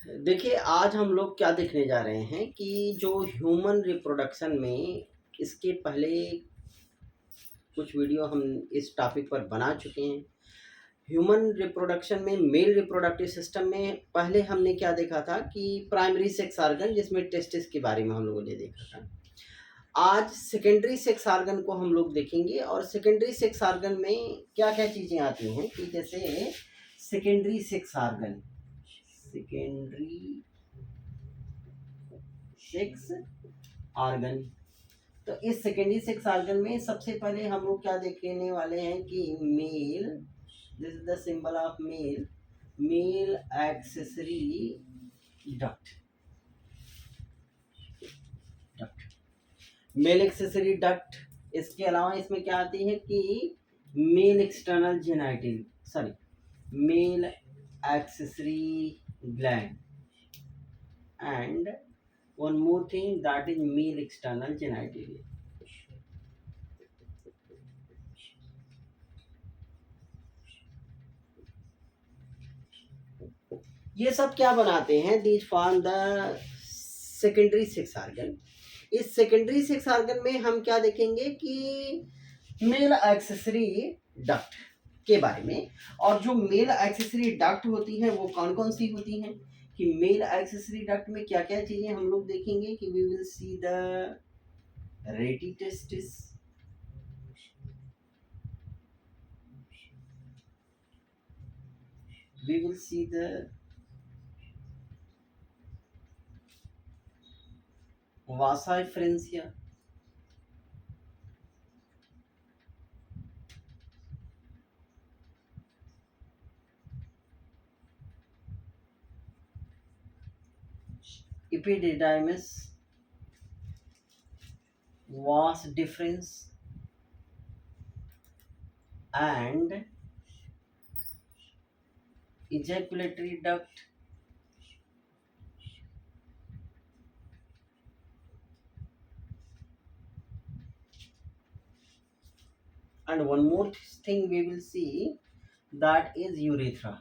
देखिए, आज हम लोग क्या देखने जा रहे हैं कि जो ह्यूमन रिप्रोडक्शन में इसके पहले कुछ वीडियो हम इस टॉपिक पर बना चुके हैं। ह्यूमन रिप्रोडक्शन में मेल रिप्रोडक्टिव सिस्टम में पहले हमने क्या देखा था कि प्राइमरी सेक्स ऑर्गन जिसमें टेस्टिस के बारे में हम लोगों ने देखा था। आज सेकेंडरी सेक्स ऑर्गन को हम लोग देखेंगे और सेकेंडरी सेक्स ऑर्गन में क्या-क्या चीज़ें आती हैं कि जैसे secondary sex organ, secondary sex organ. तो इस सेकेंडरी सेक्स ऑर्गन में सबसे पहले हम लोग क्या देखने वाले हैं कि male, this is the symbol of male, male accessory duct, male accessory duct. इसके अलावा इसमें क्या आती है कि male external genital, sorry, male accessory gland and one more thing, that is male external genitalia. ये सब क्या बनाते हैं? These form the secondary sex organ. इस सेकेंडरी सेक्स ऑर्गन में हम क्या देखेंगे कि मेल एक्सेसरी डक्ट के बारे में। और जो मेल एक्सेसरी डक्ट होती है वो कौन कौन सी होती हैं कि मेल एक्सेसरी डक्ट में क्या क्या चीजें हम लोग देखेंगे कि वी विल सी द रेटी testis, we will see the vasa efferentia, epididymis, vas deferens and ejaculatory duct, and one more thing we will see, that is urethra.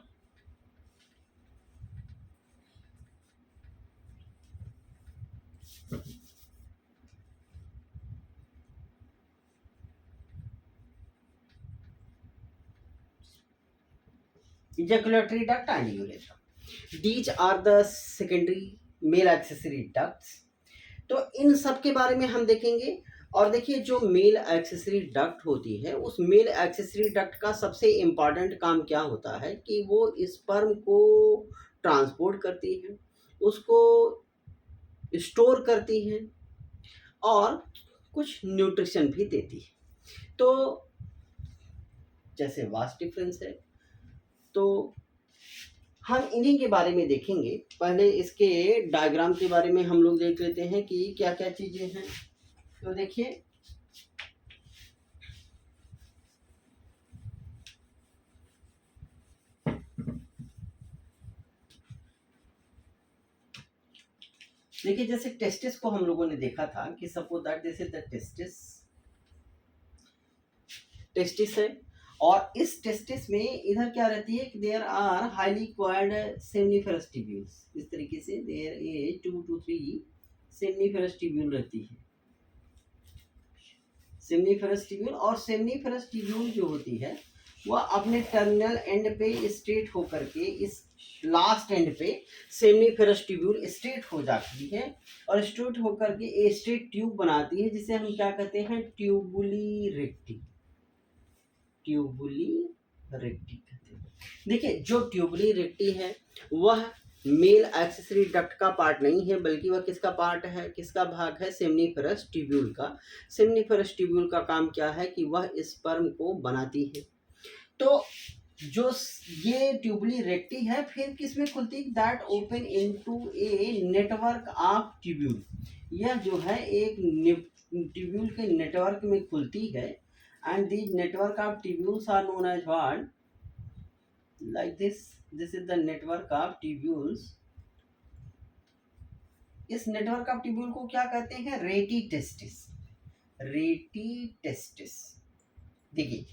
Ejaculatory duct and urethra, these are the secondary male accessory ducts. तो इन सब के बारे में हम देखेंगे। और देखिए, जो मेल एक्सेसरी डक्ट होती है उस मेल एक्सेसरी डक्ट का सबसे इम्पॉर्टेंट काम क्या होता है कि वो स्पर्म को ट्रांसपोर्ट करती है, उसको स्टोर करती है और कुछ न्यूट्रिशन भी देती है। तो जैसे वास्ट डिफरेंस है, तो हम इन्हीं के बारे में देखेंगे। पहले इसके डायग्राम के बारे में हम लोग देख लेते हैं कि क्या क्या चीजें हैं। तो देखिए, जैसे टेस्टिस को हम लोगों ने देखा था कि suppose that this is the testis है। और इस टेस्टिस में इधर क्या रहती है कि there are highly coiled seminiferous tubules. इस तरीके से there is 2 to 3 seminiferous tubule रहती है, सेमनीफेरस ट्यूब्यूल। और सेमनीफेरस ट्यूब्यूल जो होती है वह अपने टर्मिनल एंड पे स्ट्रेट होकर के इस लास्ट एंड पे सेमनीफेरस ट्यूब्यूल स्ट्रेट हो जाती है और स्ट्रेट होकर के ए स्ट्रेट ट्यूब बनाती है जिसे हम क्या कहते हैं, ट्यूबुली रेक्टी, ट्यूबुली रेक्टी कहते हैं। देखिए, जो ट्यूबुली रेक्टी है वह मेल एक्सेसरी डक्ट का पार्ट नहीं है, बल्कि वह किसका पार्ट है, किसका भाग है, सेमनीफेरस ट्यूब्यूल का। सेमनीफेरस ट्यूब्यूल का काम क्या है कि वह स्पर्म को बनाती है। तो जो ये ट्यूबुली रेक्टी है फिर किसमें खुलती है, that open into a network of tubule. यह जो है एक ट्यूब्यूल के नेटवर्क में खुलती है। And these network of tubules are known as what, like this is the network of tubules। इस नेटवर्क ऑफ ट्यूब्यूल को क्या कहते हैं, रेटी टेस्टिस, रेटी टेस्टिस। देखिए,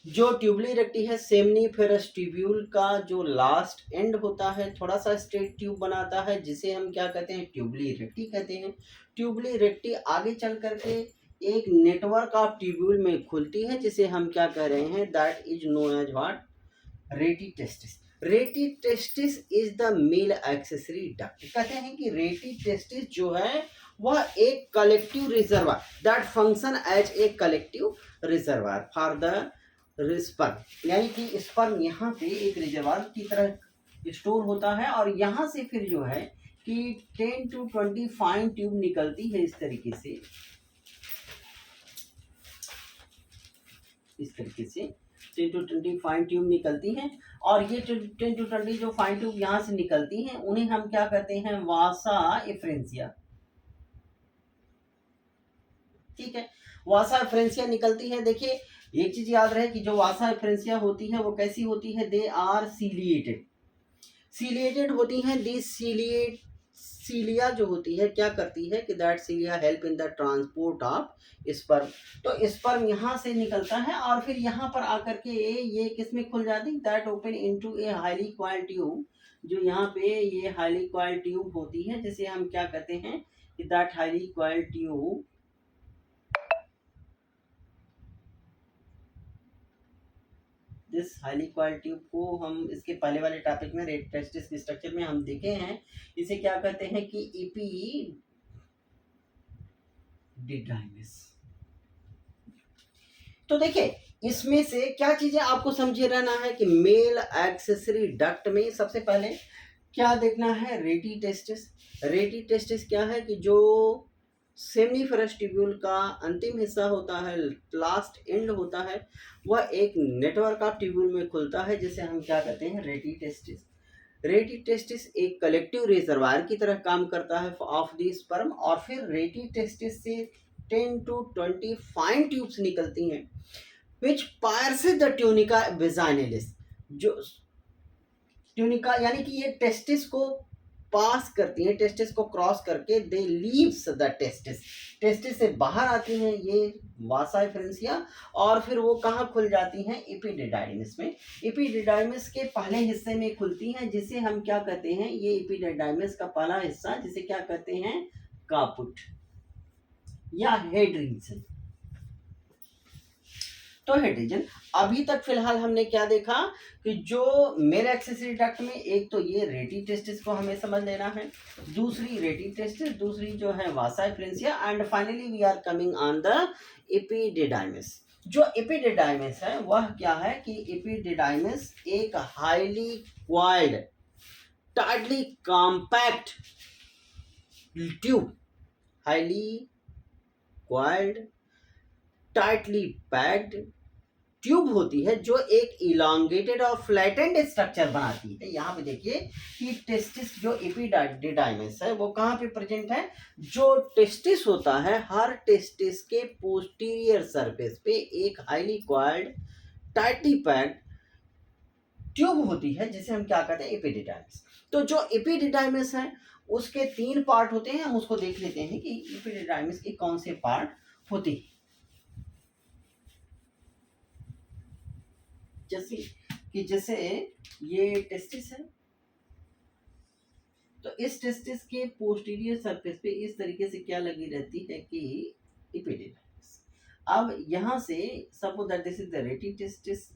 जो ट्यूबली रेक्टी है सेमनीफेरस ट्यूब्यूल का जो लास्ट एंड होता है थोड़ा सा स्ट्रेट ट्यूब बनाता है, जिसे हम क्या कहते हैं, ट्यूबली रेक्टी कहते हैं। ट्यूबली रेक्टी आगे चल करके एक नेटवर्क ऑफ ट्यूब्यूल में खुलती है, जिसे हम क्या कह रहे हैं, that is known as what, rete testis. Rete testis is the male accessory duct. कहते हैं कि रेटी टेस्टिस जो है वह एक collective reservoir that function as a collective reservoir for the sperm, यानी कि स्पर्म यहाँ पे एक रिजर्वायर की तरह स्टोर होता है, और यहाँ से फिर जो है कि 10 to 20 फाइन ट्यूब निकलती है इस तरीके से, इस तरीके से 10 to 20 फाइन ट्यूब निकलती हैं। और ये 10 to 20 जो फाइन ट्यूब यहाँ से निकलती हैं उन्हें हम क्या कहते हैं, वासा एफ्रेंसिया। ठीक है, वासा एफ्रेंसिया निकलती है। देखिए एक चीज याद रहे कि जो वासा एफ्रेंसिया होती है वो कैसी होती है, दे आर सीलिएटेड, सीलिएटेड होती हैं। दी सीलिया जो होती है क्या करती है कि that cilia help in the transport of sperm. तो स्पर्म यहाँ से निकलता है और फिर यहाँ पर आकर के ये किस में खुल जाती है, that open into a highly coiled tube. जो यहाँ पे ये हाईली कॉइल्ड ट्यूब होती है, जिसे हम क्या कहते हैं कि that highly coiled tube, this highly coiled tube को हम इसके पहले वाले टॉपिक में रेट टेस्टिस के स्ट्रक्चर में हम देखे हैं। इसे क्या कहते हैं कि एपिडिडाइमिस। तो देखिए इसमें से क्या चीजें आपको समझे रहना है कि मेल एक्सेसरी डक्ट में सबसे पहले क्या देखना है, रेटी टेस्टिस। रेटी टेस्टिस क्या है कि जो सेमनीफेरस ट्यूब्यूल का अंतिम हिस्सा होता है, लास्ट एंड होता है, वह एक नेटवर्क ऑफ ट्यूब्यूल में खुलता है, जिसे हम क्या कहते हैं, रेटी टेस्टिस। रेटी टेस्टिस एक कलेक्टिव रिजर्वायर की तरह काम करता है ऑफ द स्पर्म, और फिर रेटी टेस्टिस से 10 to 20 फाइन ट्यूब्स निकलती हैं विच पायर्सेस द ट्यूनिका वेजाइनलिस। जो ट्यूनिका यानी कि ये टेस्टिस को पास करती हैं, टेस्टिस को क्रॉस करके दे लीव्स द टेस्टिस, टेस्टिस से बाहर आती हैं ये वासा एफ्रेंसिया, और फिर वो कहाँ खुल जाती हैं, एपिडिडाइमिस में। एपिडिडाइमिस के पहले हिस्से में खुलती हैं, जिसे हम क्या कहते हैं, ये एपिडिडाइमिस का पहला हिस्सा जिसे क्या कहते हैं, कापुट या हेड रीजन। तो हेड रीजन अभी तक फिलहाल हमने क्या देखा कि जो मेल एक्सेसरी डक्ट में एक तो ये रेटी टेस्टिस को हमें समझ लेना है, दूसरी रेटी टेस्टिस, दूसरी जो है vasa efferentia, and finally we are coming on the epididymis. जो एपिडिडाइमिस है वह क्या है कि एपिडिडाइमिस एक highly coiled tightly compact tube, highly coiled tightly packed tube होती है, जो एक इलांगेटेड और फ्लैटेंड स्ट्रक्चर बनाती है। यहाँ पे देखिए कि टेस्टिस जो एपिडिडाइमिस है वो कहाँ पे प्रेजेंट है, जो टेस्टिस होता है हर टेस्टिस के पोस्टीरियर सरफेस पे एक highly coiled tightly packed tube होती है, जिसे हम क्या कहते हैं, एपिडिडाइमिस। तो जो एपिडिडाइमिस है उसके 3 पार्ट होते हैं, हम उसको देख लेते हैं कि एपिडिडाइमिस के कौन से पार्ट होते हैं। जैसे ये टेस्टिस है, तो इस टेस्टिस के पोस्टीरियर सरफेस पे इस तरीके से क्या लगी रहती है कि एपिडिडाइमिस। अब यहाँ से suppose that this is the रेटी टेस्टिस,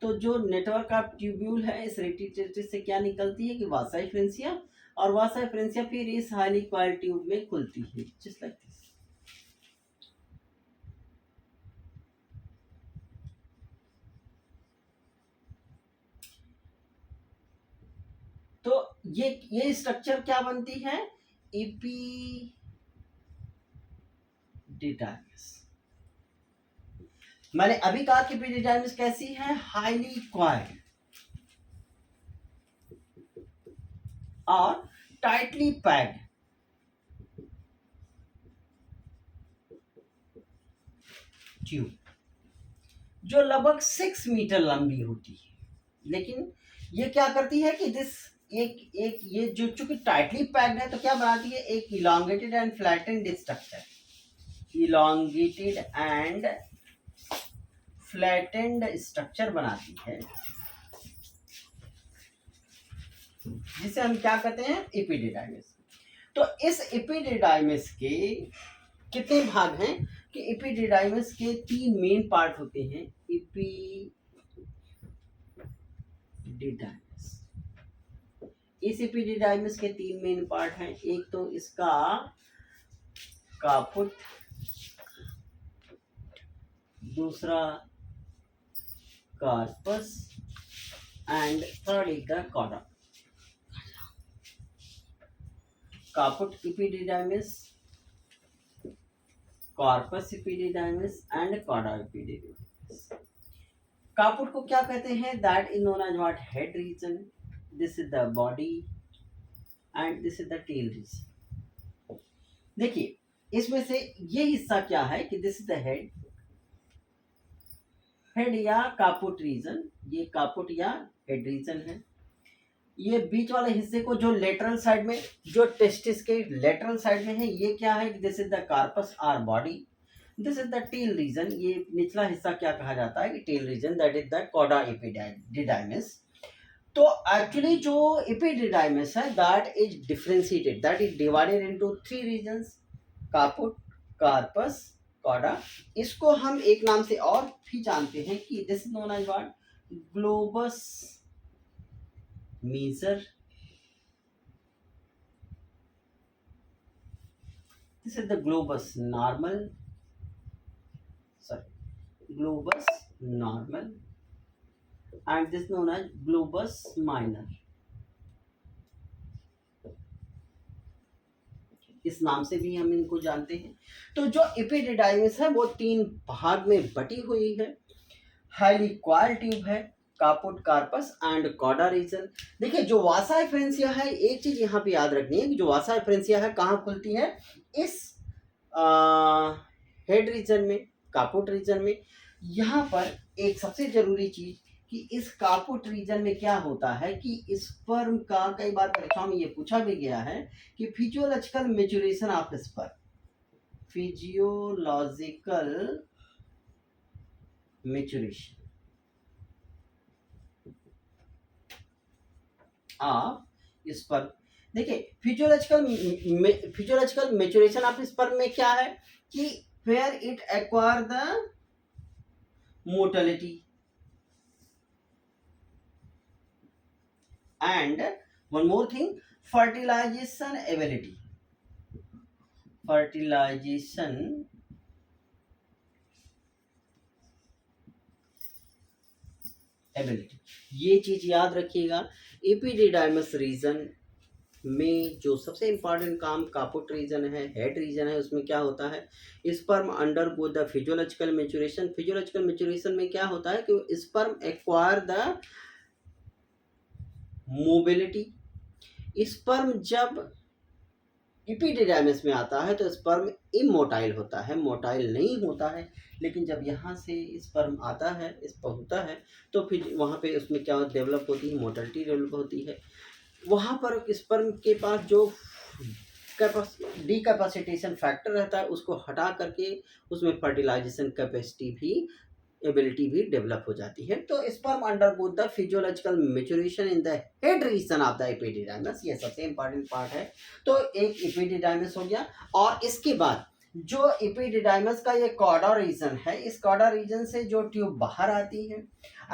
तो जो नेटवर्क ऑफ ट्यूब्यूल है इस रेटी टेस्टिस से क्या निकलती है कि वासा एफ्रेंसिया, और वासा एफ्रेंसिया फिर इस हाईली क्वाइल्ड ट्यूब में खुलती है, जस्ट लाइक दिस। तो ये स्ट्रक्चर क्या बनती है, एपिडिडाइमिस। मैंने अभी कहा कि एपिडिडाइमिस कैसी है, हाईली क्वाइल्ड और टाइटली पैक्ड ट्यूब, जो लगभग 6 मीटर लंबी होती है। लेकिन ये क्या करती है कि दिस एक ये जो चूंकि टाइटली पैक्ड है तो क्या बनाती है, एक elongated and flattened structure, elongated and flattened structure बनाती है, जिसे हम क्या कहते हैं, एपिडिडाइमिस। तो इस एपिडिडाइमिस के कितने भाग हैं कि एपिडिडाइमिस के 3 मेन पार्ट होते हैं। एपिडिडाइमिस, इस एपिडिडाइमिस के 3 मेन पार्ट हैं। एक तो इसका कापुट, दूसरा corpus and third is the cauda. Caput epididymis, corpus epididymis and cauda epididymis. Caput को क्या कहते हैं, that is known as what, head region, this is the body and this is the tail region. देखिए इसमें से ये हिस्सा क्या है कि this is the head, head या कापुट रीजन, ये कापुट या हेड रीजन है। ये बीच वाले हिस्से को जो लेटरल साइड में, जो टेस्टिस के लेटरल साइड में है, ये क्या है, this is the corpus or body, this is the tail region, ये निचला हिस्सा क्या कहा जाता है कि tail region, that is the cauda epididymis. तो एक्चुअली जो एपिडिडाइमिस है that is differentiated, that is divided into 3 regions, caput, corpus, cauda. इसको हम एक नाम से और भी जानते हैं कि this is known as what, globus major, this is the globus normal, sorry, globus normal and this known as globus minor, इस नाम से भी हम इनको जानते हैं। तो जो एपिडिडाइमिस है वो 3 भाग में बटी हुई है। हाईली क्वाल ट्यूब है, कापुट, कार्पस एंड कॉडा रीजन। देखिए जो वासा एफरेंसिया है, एक चीज यहाँ पे याद रखनी है कि जो वासा एफरेंसिया है कहाँ खुलती है, इस हेड रीजन में, कापुट रीजन में। यहाँ पर एक सबसे जरूरी चीज कि इस कापुट रीजन में क्या होता है कि स्पर्म का, कई बार परीक्षाओं में ये पूछा भी गया है कि physiological maturation of sperm, physiological maturation of sperm. देखिए फिजियोलॉजिकल मैच्योरेशन ऑफ स्पर्म में क्या है कि where it acquire the motility and one more thing, fertilization ability, fertilization ability. ये चीज याद रखिएगा। एपिडिडाइमिस रीजन में जो सबसे इंपॉर्टेंट काम कापुट रीजन है, हेड रीजन है, उसमें क्या होता है, sperm undergo the physiological maturation. Physiological maturation में क्या होता है कि sperm acquire the mobility. Sperm जब एपिडिडाइमिस में आता है तो स्पर्म इमोटाइल होता है, मोटाइल नहीं होता है। लेकिन जब यहाँ से स्पर्म आता है, इस पर होता है, तो फिर वहाँ पे उसमें क्या डेवलप होती है, मोटिलिटी डेवलप होती है। वहाँ पर स्पर्म के पास जो डीकैपेसिटेशन फैक्टर रहता है उसको हटा करके उसमें फर्टिलाइजेशन कैपेसिटी भी, एबिलिटी भी डेवलप हो जाती है। तो sperm undergo the physiological maturation in the head region of the epididymis, ये सबसे इंपॉर्टेंट पार्ट है। तो एक एपिडिडाइमिस हो गया, और इसके बाद जो एपिडिडाइमिस का ये कॉडा रीजन है, इस कॉडा रीजन से जो ट्यूब बाहर आती है,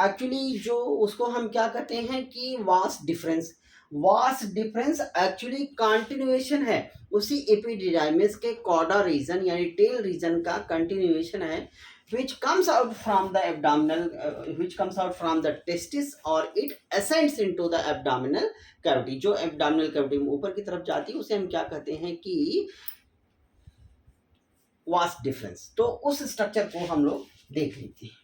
एक्चुअली जो उसको हम क्या कहते हैं कि vas deferens. Vas deferens actually continuation है उसी एपिडिडाइमिस के कॉडा रीजन यानी टेल रीजन का कंटिन्यूएशन है, which comes out from the abdominal, which comes out from the testis or it ascends into the abdominal cavity। जो abdominal cavity में ऊपर की तरफ जाती है उसे हम क्या कहते हैं कि वास डिफरेंस। तो उस स्ट्रक्चर को हम लोग देख लेते हैं।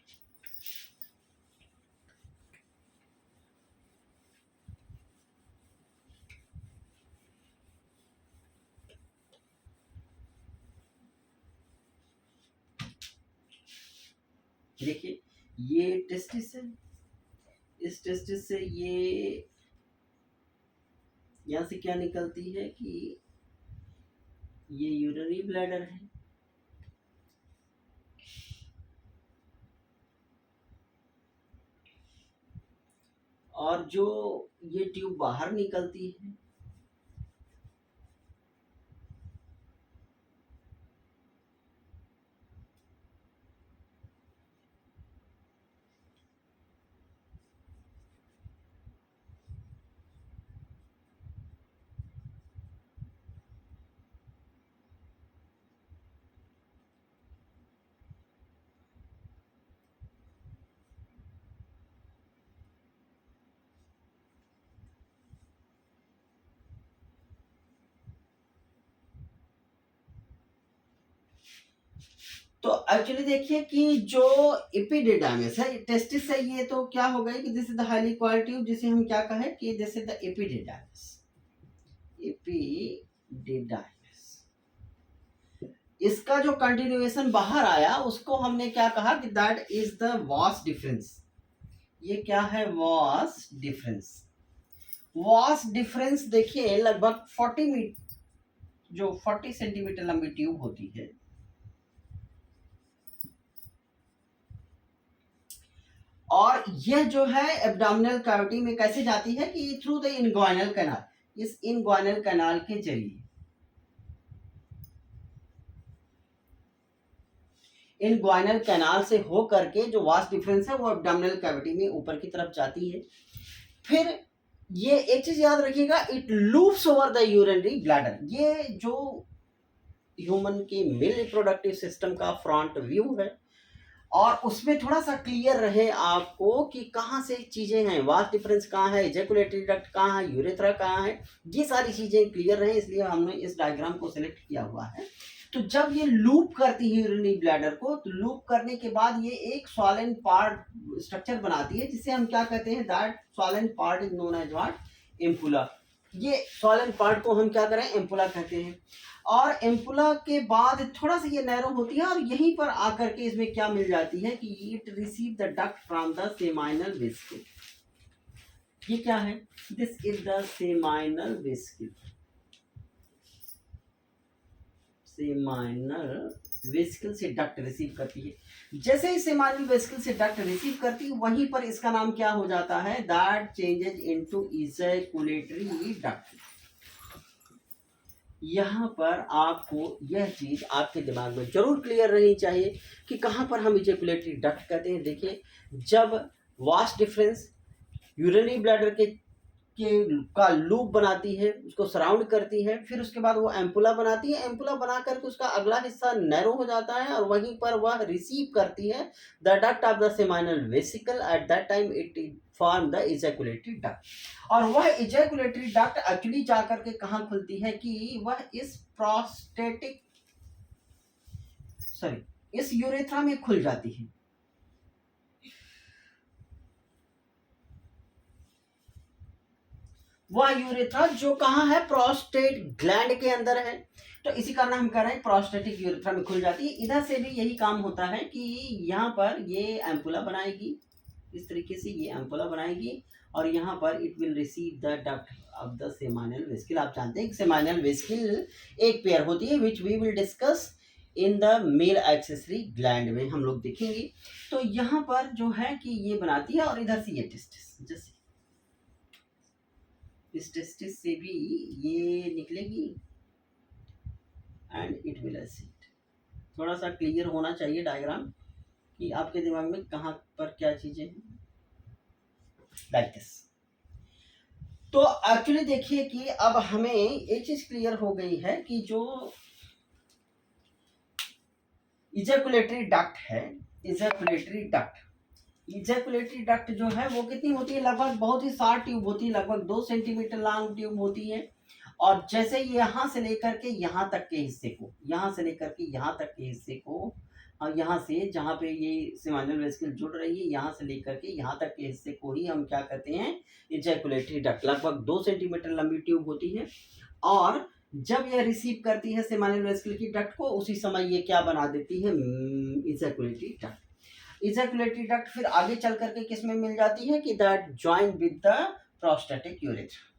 देखिए ये टेस्टिस है, इस टेस्टिस से ये यहाँ से क्या निकलती है कि ये यूरिनरी ब्लैडर है, और जो ये ट्यूब बाहर निकलती है, तो एक्चुअली देखिए कि जो एपिडिडाइमिस है, टेस्टिस है, ये तो क्या हो गई कि this is the highly coiled tube, जिसे हम क्या कहें कि this is the epididymis. Epididymis, इसका जो कंटिन्यूएशन बाहर आया उसको हमने क्या कहा कि that is the vas deferens. ये क्या है? Vas deferens. वास डिफरेंस देखिए लगभग 40 मीटर, जो 40 सेंटीमीटर लंबी ट्यूब होती है, और यह जो है एब्डोमिनल कैविटी में कैसे जाती है कि थ्रू द इनग्वाइनल कैनाल, इस इनग्वाइनल कैनाल के जरिए, इनग्वाइनल कैनाल से हो करके जो वास डिफरेंस है वो एब्डोमिनल कैविटी में ऊपर की तरफ जाती है। फिर ये एक चीज याद रखिएगा, it loops over the urinary bladder. ये जो ह्यूमन के मेल रिप्रोडक्टिव सिस्टम का फ्रंट व्यू है, और उसमें थोड़ा सा क्लियर रहे आपको कि कहाँ से चीजें हैं, वास डिफरेंस कहाँ है, इजैकुलेटरी डक्ट कहाँ है, यूरेथ्रा कहाँ है, ये सारी चीजें क्लियर रहे, इसलिए हमने इस डायग्राम को सिलेक्ट किया हुआ है। तो जब ये लूप करती है यूरिनरी ब्लैडर को, तो लूप करने के बाद ये एक स्वॉलन पार्ट स्ट्रक्चर बनाती है, जिसे हम क्या कहते हैं, that swollen part is known as what? Ampulla. ये स्वॉलन पार्ट को हम क्या करें? एम्पुला कहते हैं। और एम्पुला के बाद थोड़ा सा ये नैरो होती है, और यहीं पर आकर के इसमें क्या मिल जाती है कि it receive the duct from the seminal vesicle. ये क्या है? This is the seminal vesicle. Seminal vesicle से डक्ट रिसीव करती है। जैसे ही सेमाइनल वेसिकल से डक्ट रिसीव करती है, वहीं पर इसका नाम क्या हो जाता है? That changes into ejaculatory duct. यहाँ पर आपको यह चीज आपके दिमाग में जरूर क्लियर रहनी चाहिए कि कहाँ पर हम इजैकुलेटरी डक्ट कहते हैं। देखिए, जब वास डिफरेंस यूरिनरी ब्लैडर के का लूप बनाती है, उसको सराउंड करती है, फिर उसके बाद वो एम्पुला बनाती है, एम्पुला बना करके उसका अगला हिस्सा नैरो हो जाता है, और वहीं पर वह रिसीव करती है the duct of the seminal vesicle. At that time it form the ejaculatory duct. और वह इजैकुलेटरी डक्ट एक्चुअली जाकर के कहाँ खुलती है कि वह इस प्रोस्टेटिक, सॉरी, इस यूरेथ्रा में खुल जाती है। वह यूरेथ्रा जो कहाँ है? प्रोस्टेट ग्लैंड के अंदर है। तो इसी कारण हम कह रहे हैं प्रोस्टेटिक यूरेथ्रा में खुल जाती है। इधर से भी यही काम होता है कि यहाँ पर ये एम्पुला बनाएगी, इस तरीके से ये एम्पुला बनाएगी, और यहाँ पर it will receive the duct of the seminal vesicle. आप जानते हैं कि सेमाइनल वेसिकल एक पेयर होती है, which we will discuss in the male accessory gland में हम लोग देखेंगे। तो यहाँ पर जो है कि ये बनाती है, और इधर से ये टेस्टिस, जैसे इस टेस्टिस से भी ये निकलेगी एंड इट विल एसिड। थोड़ा सा क्लियर होना चाहिए डायग्राम कि आपके दिमाग में कहाँ पर क्या चीजें हैं, लाइक दिस। तो एक्चुअली देखिए कि अब हमें एक चीज क्लियर हो गई है कि जो इजैकुलेटरी डक्ट है, इजैकुलेटरी डक्ट, इजैकुलेटरी डक्ट जो है वो कितनी होती है? लगभग बहुत ही शार्ट ट्यूब होती है, लगभग 2 सेंटीमीटर लॉन्ग ट्यूब होती है। और जैसे यहाँ से लेकर के यहाँ तक के हिस्से को, यहाँ से लेकर के यहाँ तक के हिस्से को, और यहाँ से जहाँ पे ये सेमाइनल वेसिकल जुड़ रही है, यहाँ से लेकर के यहाँ तक के हिस्से को ही हम क्या कहते हैं? Ejaculatory duct. लगभग 2 सेंटीमीटर लंबी ट्यूब होती है, और जब यह रिसीव करती है सेमाइनल वेसिकल की डक्ट को, उसी समय ये क्या बना देती है? Ejaculatory duct. इजैकुलेटरी डक्ट फिर आगे चल करके किस में मिल जाती है कि that join with the prostatic urethra.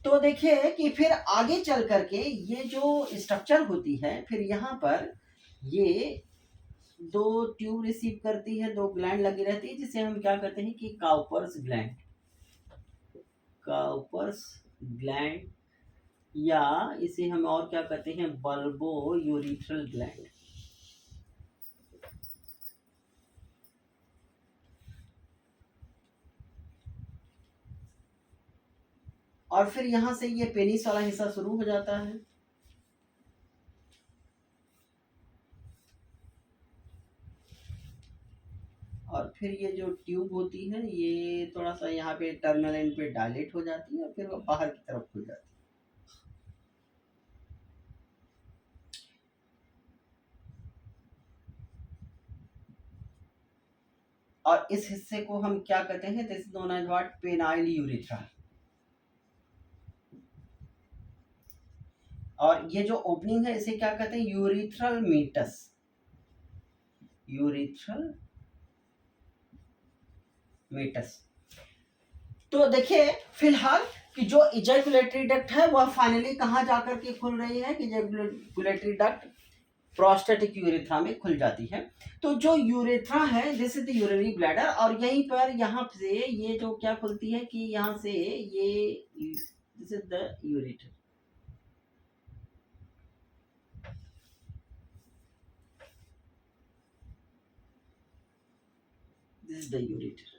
तो देखिए कि फिर आगे चल करके ये जो स्ट्रक्चर होती है, फिर यहाँ पर ये 2 ट्यूब रिसीव करती है, 2 ग्लैंड लगी रहती है, जिसे हम क्या कहते हैं कि काउपर्स ग्लैंड। काउपर्स ग्लैंड, या इसे हम और क्या कहते हैं, बल्बो यूरिथ्रल ग्लैंड। और फिर यहाँ से ये पेनिस वाला हिस्सा शुरू हो जाता है। और फिर ये जो ट्यूब होती है ये थोड़ा सा यहाँ पे टर्मिनल एंड पे डायलेट हो जाती है और फिर वो बाहर की तरफ खुल जाती है। और इस हिस्से को हम क्या कहते हैं, this is known as what, penile urethra. और ये जो ओपनिंग है इसे क्या कहते हैं, यूरिथ्रल मीटस, यूरिथ्रल मीटस। तो देखिए फिलहाल कि जो इजैकुलेटरी डक्ट है वह फाइनली कहाँ जाकर के खुल रही है, कि इजैकुलेटरी डक्ट प्रोस्टेटिक यूरेथ्रा में खुल जाती है। तो जो यूरेथ्रा है this is the urinary bladder, और यहीं पर यहाँ से ये जो क्या खुलती है कि यहाँ से ये this is the ureter, this is the ureter.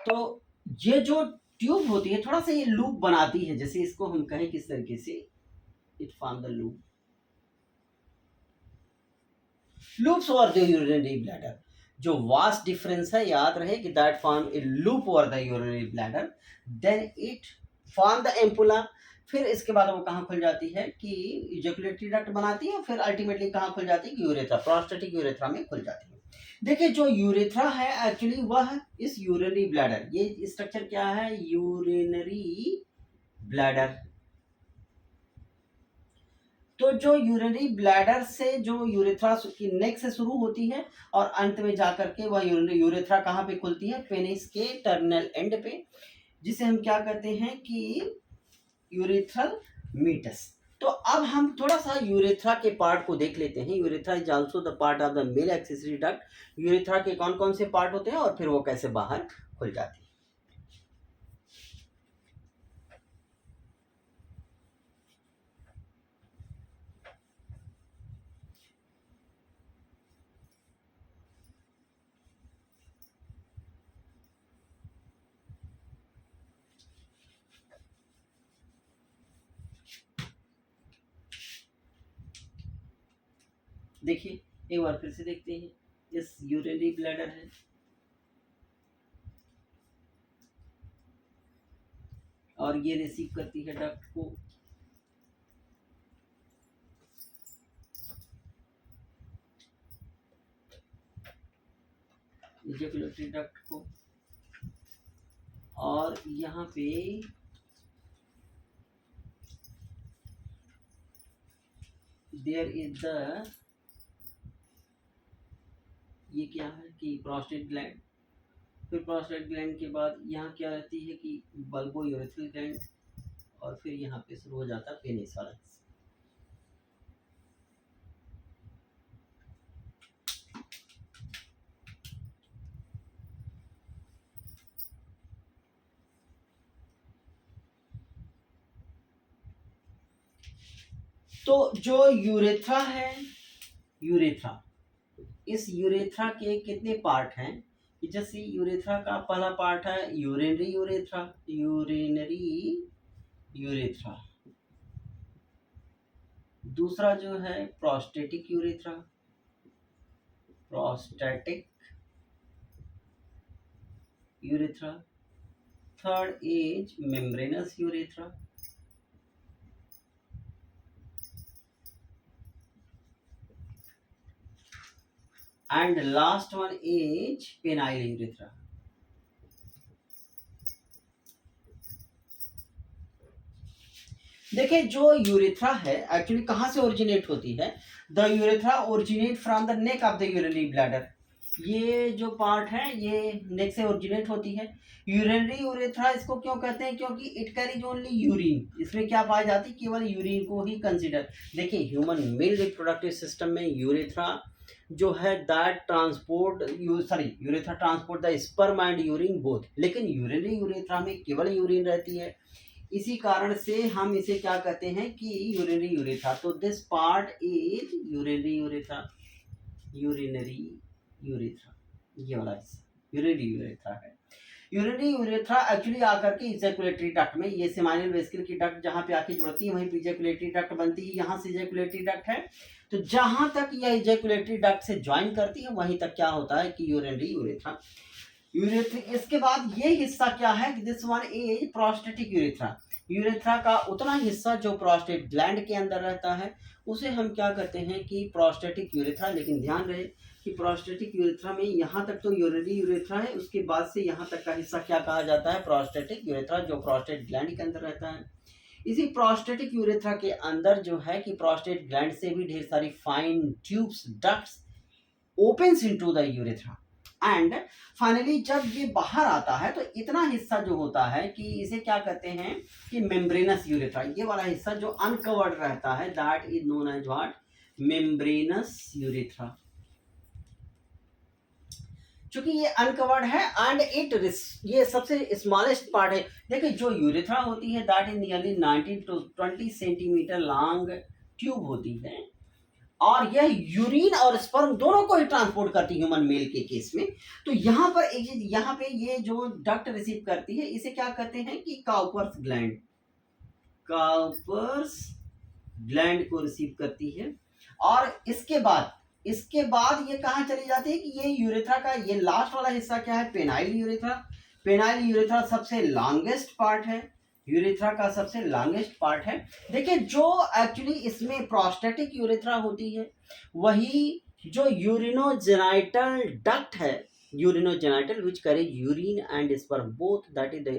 तो ये जो ट्यूब होती है थोड़ा सा ये लूप बनाती है, जैसे इसको हम कहें किस तरीके से, it form the loop, loops over the urinary bladder. जो वास्ट डिफरेंस है याद रहे कि that form a loop over the urinary bladder, then it form the ampulla. फिर इसके बाद वो कहाँ खुल जाती है कि इजैकुलेटरी डक्ट बनाती है, और फिर अल्टीमेटली कहाँ खुल जाती है, यूरेथ्रा, प्रोस्टेटिक यूरेथ्रा में खुल जाती है। देखिए जो यूरेथ्रा है एक्चुअली वह इस यूरिनरी ब्लैडर, ये स्ट्रक्चर क्या है, यूरिनरी ब्लैडर। तो जो यूरिनरी ब्लैडर से जो यूरेथ्रा की नेक से शुरू होती है और अंत में जाकर के वह यूरेथ्रा कहाँ पे खुलती है, पेनिस के टर्मिनल एंड पे, जिसे हम क्या कहते हैं कि यूरेथ्रल मीटस। तो अब हम थोड़ा सा यूरेथ्रा के पार्ट को देख लेते हैं। Urethra is also the part of the male accessory duct. Urethra के कौन कौन से पार्ट होते हैं और फिर वो कैसे बाहर खुल जाती है। देखिए एक बार फिर से देखते हैं, इस यूरिनरी ब्लैडर है, और ये रिसीव करती है डक्ट को, इजैकुलेटरी डक्ट को, और यहाँ पे देयर इज द, ये क्या है कि प्रोस्टेट ग्लैंड। फिर प्रोस्टेट ग्लैंड के बाद यहाँ क्या रहती है कि बल्बो यूरेथ्रल ग्लैंड, और फिर यहाँ पे शुरू हो जाता है पेनिस वाला हिस्सा। तो जो यूरेथ्रा है, यूरेथ्रा, इस यूरेथ्रा के कितने पार्ट हैं, कि जैसे यूरेथ्रा का पहला पार्ट है यूरिनरी यूरेथ्रा, यूरिनरी यूरेथ्रा। दूसरा जो है prostatic urethra, prostatic urethra. Third is membranes urethra, and last one is penile urethra. देखिए जो यूरेथ्रा है एक्चुअली कहाँ से ओरिजिनेट होती है, the urethra originate from the neck of the urinary bladder. ये जो पार्ट है ये नेक से ओरिजिनेट होती है। यूरिनरी यूरेथ्रा इसको क्यों कहते हैं, क्योंकि इट कैरीज ओनली यूरिन, इसमें क्या पाई जाती है, केवल यूरिन को ही कंसीडर। देखिए ह्यूमन मेल रिप्रोडक्टिव सिस्टम में यूरेथ्रा जो है that transport urethra transport the sperm and urine both, लेकिन यूरिनरी यूरेथ्रा में केवल यूरिन रहती है। इसी कारण से हम इसे क्या कहते हैं कि यूरिनरी यूरेथ्रा। तो this part is urinary urethra, urinary urethra, ये वाला हिस्सा यूरिनरी यूरेथ्रा है। यूरिनरी यूरेथ्रा एक्चुअली आकर के इजैकुलेटरी डक्ट में, ये सेमाइनल वेसिकल की डक्ट जहाँ पे आके जुड़ती है वहीं पे इजैकुलेटरी डक्ट बनती है, यहाँ से इजैकुलेटरी डक्ट है। तो जहां तक यह इजैकुलेटरी डक्ट से ज्वाइन करती है वहीं तक क्या होता है कि यूरिनरी यूरेथ्रा। इसके बाद ये हिस्सा क्या है, this one is prostatic urethra. Urethra का उतना हिस्सा जो प्रोस्टेट ग्लैंड के अंदर रहता है उसे हम क्या कहते हैं कि प्रोस्टेटिक यूरेथ्रा। लेकिन ध्यान रहे कि प्रोस्टेटिक यूरेथ्रा में यहाँ तक तो यूरिनरी यूरेथ्रा है, उसके बाद से यहाँ तक का हिस्सा क्या कहा जाता है, प्रोस्टेटिक यूरेथ्रा, जो प्रोस्टेट ग्लैंड के अंदर रहता है। इसी प्रोस्टेटिक यूरेथ्रा के अंदर जो है कि प्रोस्टेट ग्लैंड से भी ढेर सारी fine tubes, ducts opens into the urethra and finally जब ये बाहर आता है तो इतना हिस्सा जो होता है कि इसे क्या कहते हैं कि मेम्ब्रेनस यूरेथ्रा। ये वाला हिस्सा जो अनकवर्ड रहता है that is known as what, membranous urethra. चूंकि ये अनकवर्ड है एंड ये सबसे स्मॉलेस्ट पार्ट है। देखिए जो यूरेथ्रा होती है that is nearly 19 to 20 centimetre long tube होती है और यह यूरिन और स्पर्म दोनों को ही ट्रांसपोर्ट करती है ह्यूमन मेल के केस में। तो यहाँ पर एक चीज, यहाँ पे ये जो डक्ट रिसीव करती है इसे क्या कहते हैं कि काउपर्स ग्लैंड, काउपर्स ग्लैंड को रिसीव करती है। और इसके बाद ये कहाँ चली जाती है कि ये यूरेथ्रा का ये लास्ट वाला हिस्सा क्या है, पेनाइल यूरेथ्रा। पेनाइल यूरेथ्रा सबसे लॉन्गेस्ट पार्ट है, यूरेथ्रा का सबसे लॉन्गेस्ट पार्ट है। देखिए जो एक्चुअली इसमें प्रोस्टेटिक यूरेथ्रा होती है वही जो यूरिनोजेनाइटल डक्ट है, urinogenital which carry urine and sperm both, that is the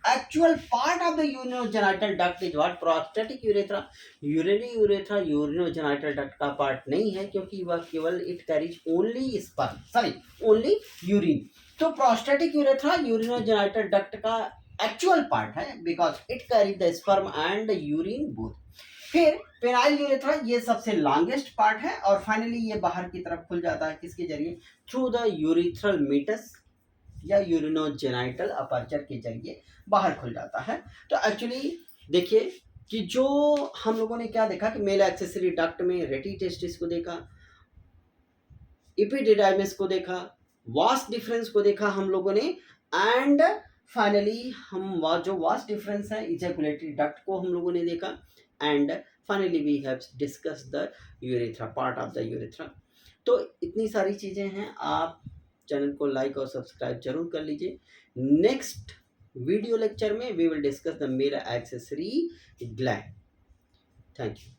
actual part of the urinogenital duct is what, prostatic urethra। urinary urethra urinogenital duct का पार्ट नहीं है क्योंकि वह केवल it carries only sperm, only urine। तो prostatic urethra urinogenital duct का actual part है because it carry the sperm and urine both. फिर पेनाइल यूरेथ्रा ये सबसे लॉन्गेस्ट पार्ट है और फाइनली ये बाहर की तरफ खुल जाता है किसके जरिए, थ्रू द यूरिथ्रल मीटस या यूरिनोजेनाइटल अपर्चर के जरिए बाहर खुल जाता है। तो एक्चुअली देखिए कि जो हम लोगों ने क्या देखा कि मेल एक्सेसरी डक्ट में रेटी टेस्टिस को देखा, एपिडिडाइमिस को देखा, वास्ट डिफरेंस को देखा हम लोगों ने एंड फाइनली हम जो वास्ट डिफरेंस है इजैकुलेटरी डक्ट को हम लोगों ने देखा and finally we have discuss the urethra, part of the urethra. तो इतनी सारी चीज़ें हैं, आप चैनल को लाइक और सब्सक्राइब जरूर कर लीजिए। नेक्स्ट वीडियो लेक्चर में we will discuss the male accessory gland. Thank you.